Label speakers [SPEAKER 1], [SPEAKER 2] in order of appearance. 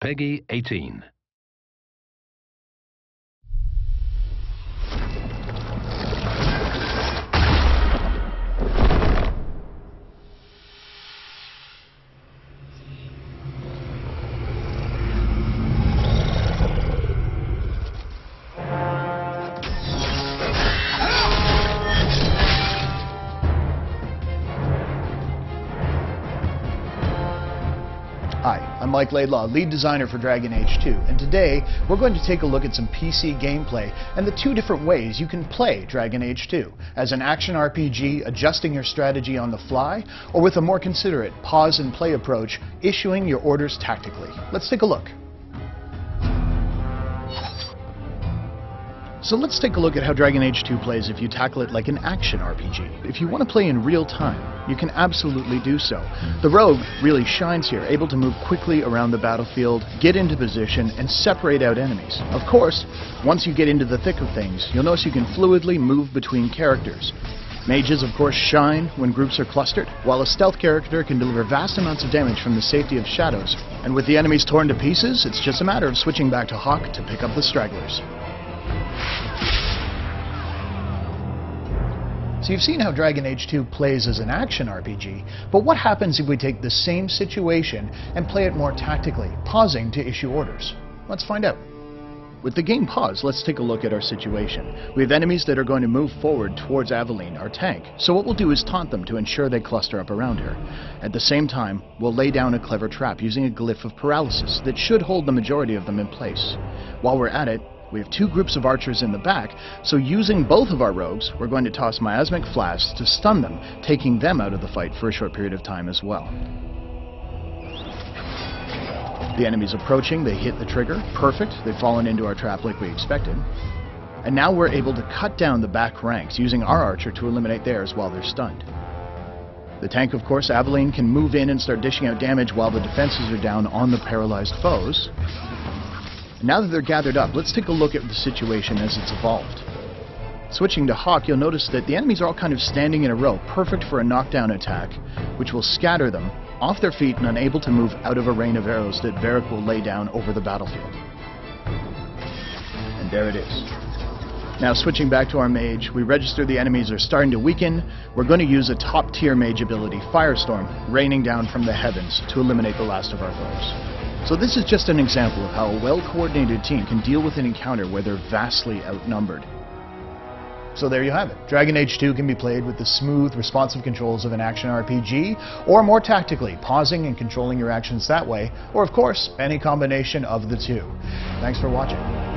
[SPEAKER 1] Peggy 18.
[SPEAKER 2] Hi, I'm Mike Laidlaw, lead designer for Dragon Age 2, and today we're going to take a look at some PC gameplay and the two different ways you can play Dragon Age 2, as an action RPG adjusting your strategy on the fly, or with a more considerate pause and play approach, issuing your orders tactically. Let's take a look. So let's take a look at how Dragon Age 2 plays if you tackle it like an action RPG. If you want to play in real time, you can absolutely do so. The rogue really shines here, able to move quickly around the battlefield, get into position, and separate out enemies. Of course, once you get into the thick of things, you'll notice you can fluidly move between characters. Mages, of course, shine when groups are clustered, while a stealth character can deliver vast amounts of damage from the safety of shadows. And with the enemies torn to pieces, it's just a matter of switching back to Hawk to pick up the stragglers. So you've seen how Dragon Age 2 plays as an action RPG, but what happens if we take the same situation and play it more tactically, pausing to issue orders? Let's find out. With the game paused, let's take a look at our situation. We have enemies that are going to move forward towards Aveline, our tank, so what we'll do is taunt them to ensure they cluster up around her. At the same time, we'll lay down a clever trap using a glyph of paralysis that should hold the majority of them in place. While we're at it, we have two groups of archers in the back, so using both of our rogues, we're going to toss miasmic flasks to stun them, taking them out of the fight for a short period of time as well. The enemy's approaching, they hit the trigger, perfect, they've fallen into our trap like we expected. And now we're able to cut down the back ranks, using our archer to eliminate theirs while they're stunned. The tank, of course, Aveline, can move in and start dishing out damage while the defenses are down on the paralyzed foes. Now that they're gathered up, let's take a look at the situation as it's evolved. Switching to Hawk, you'll notice that the enemies are all kind of standing in a row, perfect for a knockdown attack, which will scatter them off their feet and unable to move out of a rain of arrows that Varric will lay down over the battlefield. And there it is. Now switching back to our mage, we register the enemies are starting to weaken. We're going to use a top-tier mage ability, Firestorm, raining down from the heavens to eliminate the last of our foes. So this is just an example of how a well-coordinated team can deal with an encounter where they're vastly outnumbered. So there you have it. Dragon Age 2 can be played with the smooth, responsive controls of an action RPG, or more tactically, pausing and controlling your actions that way, or of course, any combination of the two. Thanks for watching.